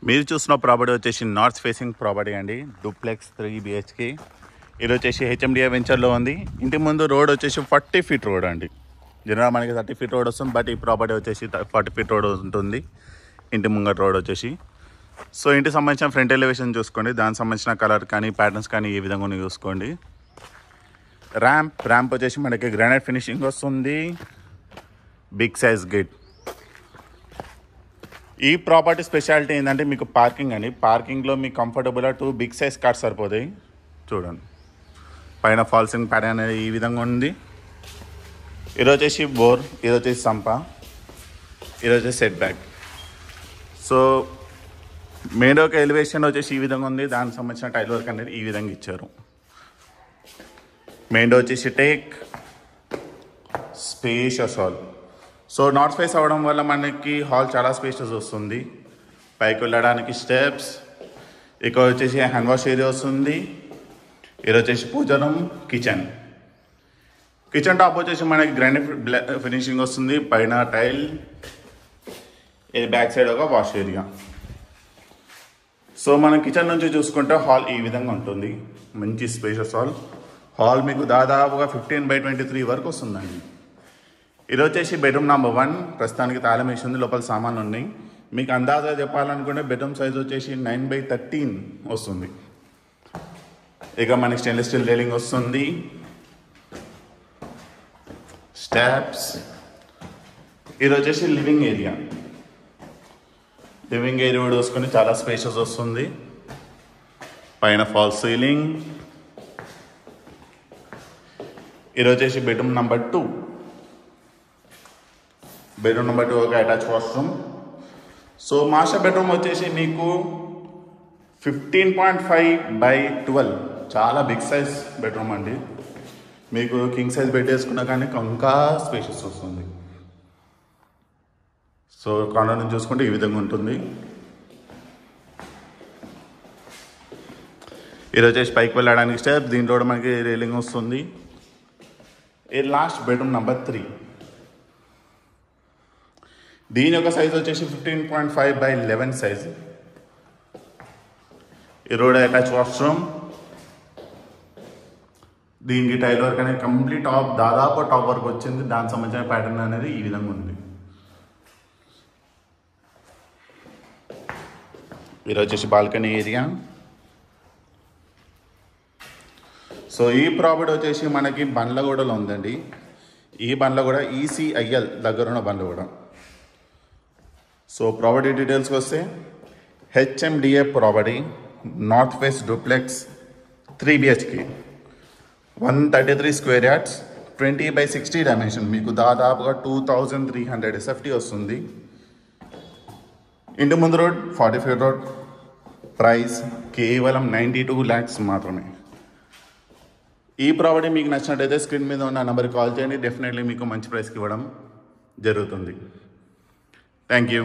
మీరు చూసిన ప్రాపర్టీ వచ్చేసి నార్త్ ఫేసింగ్ ప్రాపర్టీ అండి. Duplex 3 BHK. ఇది వచ్చేసి HMDA వెంచర్లో ఉంది. ఇంటి ముందు రోడ్ వచ్చేసి 40 ఫీట్ రోడ్ అండి. జనరల్ మనకి 30 ఫీట్ రోడ్ వస్తుంది, బట్ ఈ ప్రాపర్టీ వచ్చేసి 40 ఫీట్ రోడ్ ఉంటుంది. ఇంటి ముంగట రోడ్ వచ్చేసి. సో ఇంటికి సంబంధించిన ఫ్రంట్ ఎలివేషన్ చూసుకోండి, దానికి సంబంధించిన కలర్ కానీ ప్యాటర్న్స్ కానీ ఏ విధంగా ఉన్నాయి చూసుకోండి. ర్యాంప్ వచ్చేసి మనకి గ్రానైట్ ఫినిషింగ్ వస్తుంది. Big size gate. ఈ ప్రాపర్టీ స్పెషాలిటీ ఏంటంటే మీకు పార్కింగ్ అండి. పార్కింగ్లో మీకు కంఫర్టబుల్గా 2 బిగ్ సైజ్ కార్స్ సరిపోతాయి. చూడండి, పైన ఫాల్సింగ్ ప్యాటర్న్ అనేది ఈ విధంగా ఉంది. ఇది వచ్చేసి బోర్, ఇది వచ్చేసి సంప, ఇది వచ్చేసి సెట్ బ్యాక్. సో మెయిన్ ఒక ఎలివేషన్ వచ్చేసి ఈ విధంగా ఉంది. దానికి సంబంధించిన టైల్ వర్క్ అనేది ఈ విధంగా ఇచ్చారు. మెయిన్ డోర్ వచ్చేసి take, spacious hall. So north face అవ్వడం వల్ల మనకి హాల్ చాలా స్పేషియస్ వస్తుంది. పైకి వెళ్ళడానికి స్టెప్స్, ఇక్కడ వచ్చేసి హ్యాండ్ వాష్ ఏరియా వస్తుంది. ఇది వచ్చేసి పూజనం, కిచెన్ టాప్ వచ్చేసి మనకి గ్రానైట్ ఫినిషింగ్ వస్తుంది. పైన టైల్, ఇది బ్యాక్ సైడ్ ఒక వాష్ ఏరియా. సో మనం కిచెన్ నుంచి చూసుకుంటే హాల్ ఈ విధంగా ఉంటుంది. మంచి స్పేషియస్ హాల్ మీకు దాదాపుగా 15/23 వరకు వస్తుందండి. ఇది వచ్చేసి బెడ్రూమ్ నెంబర్ 1. ప్రస్తుతానికి తాళం వేసి ఉంది, లోపల సామాన్లు ఉన్నాయి. మీకు అందాజా చెప్పాలనుకుంటే బెడ్రూమ్ సైజ్ వచ్చేసి 9/13 వస్తుంది. ఇక మనకి స్టెయిన్లెస్ స్టీల్ రైలింగ్ వస్తుంది. స్టాప్స్. ఇది వచ్చేసి లివింగ్ ఏరియా కూడా చూసుకొని చాలా స్పేషియస్ వస్తుంది. పైన ఫాల్ సీలింగ్. ఇది వచ్చేసి బెడ్రూమ్ నెంబర్ 2. బెడ్రూమ్ నెంబర్ 2 ఒక attach washroom. So master bedroom వచ్చేసి మీకు 15.5/12, చాలా బిగ్ సైజ్ బెడ్రూమ్ అండి. మీకు కింగ్ సైజ్ బెడ్ వేసుకున్నా కానీ ఇంకా స్పేషియస్ వస్తుంది. సో కార్నర్ నుంచి చూసుకుంటే ఈ విధంగా ఉంటుంది. ఇది వచ్చేసి పైకి వెళ్ళడానికి స్టెప్, దీంట్లో కూడా మనకి రైలింగ్ వస్తుంది. ఇది లాస్ట్ బెడ్రూమ్ నెంబర్ 3. దీని యొక్క సైజ్ వచ్చేసి 15.5/11 సైజు. ఈ రోడ్ అటాచ్ వాష్రూమ్. దీనికి టైల్ వర్క్ అనేది కంప్లీట్ దాదాపు టాప్ వర్క్ వచ్చింది. దానికి సంబంధించిన ప్యాటర్న్ అనేది ఈ విధంగా ఉంది. ఇది వచ్చేసి బాల్కనీ ఏరియా. సో ఈ ప్రాపర్టీ వచ్చేసి మనకి బండ్లగూడలో ఉందండి. ఈ బండ్లగూడ ECIL దగ్గర ఉన్న బండ్లగూడ. సో ప్రాపర్టీ డీటెయిల్స్కి వస్తే HMDA property, north face duplex 3 BHK, 133 square yards, 20/60 dimension. మీకు దాదాపుగా 2300 SFT వస్తుంది. ఇంటి ముందు రోడ్ 40 ఫీట్ రోడ్. ప్రైస్ కేవలం 92 lakhs మాత్రమే. ఈ ప్రాపర్టీ మీకు నచ్చినట్టయితే స్క్రీన్ మీద ఉన్న నెంబర్కి కాల్ చేయండి. డెఫినెట్లీ మీకు మంచి ప్రైస్కి ఇవ్వడం జరుగుతుంది. Thank you.